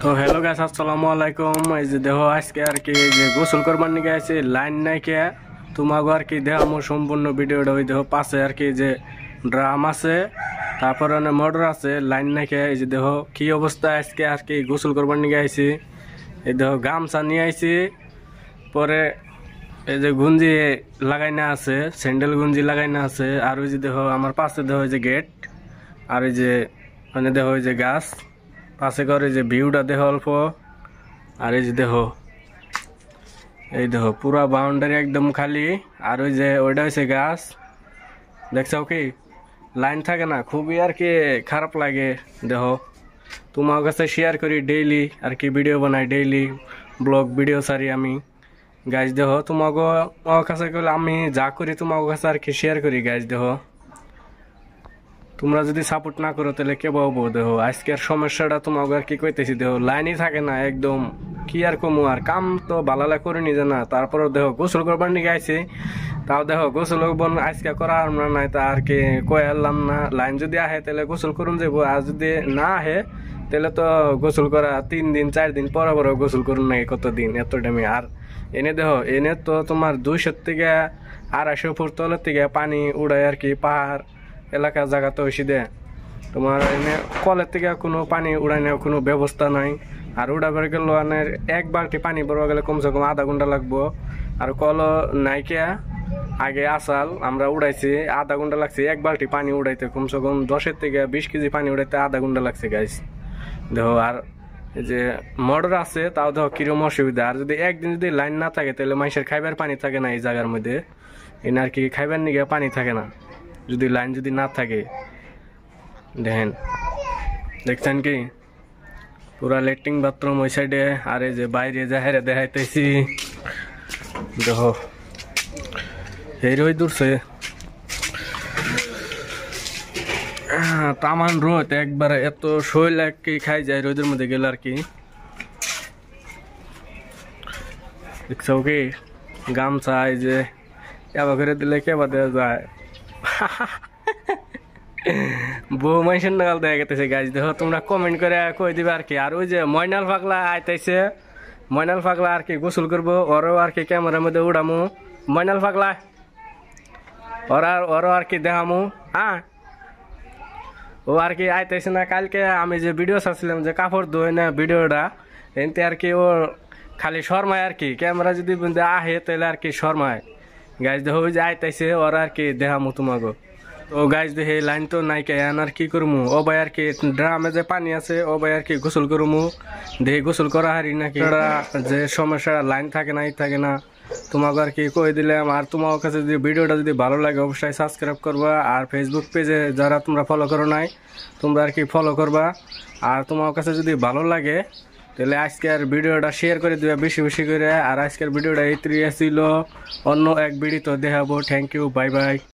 তো hello guys, আসসালামু আলাইকুম। এই যে দেখো আজকে আর কি যে গোসল করবার নিয়ে আছে লাইন নাই কে তোমাকে আর কি দেখো আমার সম্পূর্ণ ভিডিওটা। ওই দেখো পাশে আর কি যে ড্রাম আছে, তারপরে মোটর আছে, লাইন নাই কে। এই যে দেখো কি অবস্থা আজকে আর কি গোসল করবার নিয়ে আইছি। এই দেখো গামছা নিয়ে আইছি, পরে এই যে গুঞ্জি লাগাই না আছে, স্যান্ডেল গুঞ্জি লাগাই না আছে। আর ওই যে দেখো আমার পাশে দেখো যে গেট, আর এই যে মানে দেখো ওই যে গাছ পাশে করে যে ভিউটা দেখো অল্প। আর এই যে দেখো এই দেখো পুরা বাউন্ডারি একদম খালি। আর ওই যে ওইটা হয়েছে গাছ, দেখছো কি লাইন থাকে না, খুবই আর কি খারাপ লাগে। দেখো তোমার কাছে শেয়ার করি ডেইলি আর কি, ভিডিও বানাই ডেইলি, ব্লগ ভিডিও সারি আমি। গাছ দেখো তোমাকে আমার কাছে আমি যা করি তোমার কাছে আর কি শেয়ার করি। গাছ দেখো তোমরা যদি সাপোর্ট না করো তাহলে কে পাবো। দেখো আজকের সমস্যাটা তোমাকে আর কি কইতেছি। দেখো লাইনই থাকে না একদম, কি আর কমু, আর কাম তো ভালো করে নিজে না। তারপরে দেখো গোসল করবার নিয়ে আইছি, তাও দেখো গোসল আজকে করা আমরা নাই, তা আর কি কয়ে আনলাম না। লাইন যদি আহে তাহলে গোসল করুন যাবো, আর যদি না আহে তাহলে তো গোসল করা 3 দিন 4 দিন পরে পরে গোসল করুন নাকি কতদিন এত টাইমে। আর এনে দেখো এনে তো তোমার 200 থেকে 250 ফুট তলের থেকে পানি উড়ায় আর কি, পাহাড় এলাকার জায়গা তো হয়েছি দে তোমার এনে কলের থেকে কোনো পানি উড়াই নেওয়ার কোনো ব্যবস্থা নাই। আর উড়াবার গেল এক বালতি পানি ভরবা গেলে কমসে কম আধা ঘন্টা লাগবো। আর কল নাইকিয়া আগে আসাল আমরা উড়াইছি, আধা ঘন্টা লাগছে এক বালতি পানি উড়াইতে, কমসে কম 10 থেকে 20 কেজি পানি উড়াইতে আধা ঘন্টা লাগছে গাইস। দেখো আর এই যে মোটর আছে, তাও দেখো কিরম অসুবিধা। আর যদি একদিন যদি লাইন না থাকে তাহলে মানুষের খাইবার পানি থাকে না এই জায়গার মধ্যে, এনে আর কি খাইবার নিগে পানি থাকে না যদি লাইন যদি না থাকে। দেখেন দেখছেন কি পুরা লেট্রিন বাথরুম ওই সাইডে। আর এই যে বাইরে যাহারে দেখাইতেছি দেখো এই রই দূরছে তামান রোদ একবারে, এত শৈল কি খাই যায় রোদের মধ্যে গেলে আর কি। দেখছো কি গামছা এই যে কেবা করে দিলে কেবা দেওয়া যায় বউ মানুষের নাগাল দেখা গেছে গাছ। দেখো তোমরা কমেন্ট করে কই দিবে আর কি। আর ওই যে ময়নাল পাগলা আইতেছে, ময়নাল পাগলা আর কি গোসল করবো, ওরও আর কি ক্যামেরার মধ্যে উড়ামু। ময়নাল পাগলা ওরও আর কি দেখামু। হ্যাঁ ও আর কি আইতেছে না। কালকে আমি যে ভিডিও ছাড়ছিলাম যে কাপড় ধোয় না ভিডিওটা, এনতে আর কি ও খালি শর্মায় আর কি, ক্যামেরা যদি আহে তাহলে আর কি শর্মায়। গাছ দেখো ওই যে আইতেছে ওরা আর কি দেখামু তোমাকে। তো গাছ দেখে লাইন তো নাই কে আর কি করমু। ও ভাই আর কি ড্রামে যে পানি আছে ও ভাই আর কি গোসল করমু, দেখে গোসল করা হারি নাকি যে সমস্যা লাইন থাকে নাই থাকে না তোমাকে আর কি কই দিলাম। আর তোমার কাছে যদি ভিডিওটা যদি ভালো লাগে অবশ্যই সাবস্ক্রাইব করবা। আর ফেসবুক পেজে যারা তোমরা ফলো করো নাই তোমরা আর কি ফলো করবা। আর তোমার কাছে যদি ভালো লাগে তাহলে আজকের ভিডিওটা শেয়ার করে দিবা বেশি বেশি করে। আর আজকের ভিডিওটা এই ছিল, অন্য এক ভিডিও তো দেখাবো। Thank you, bye by.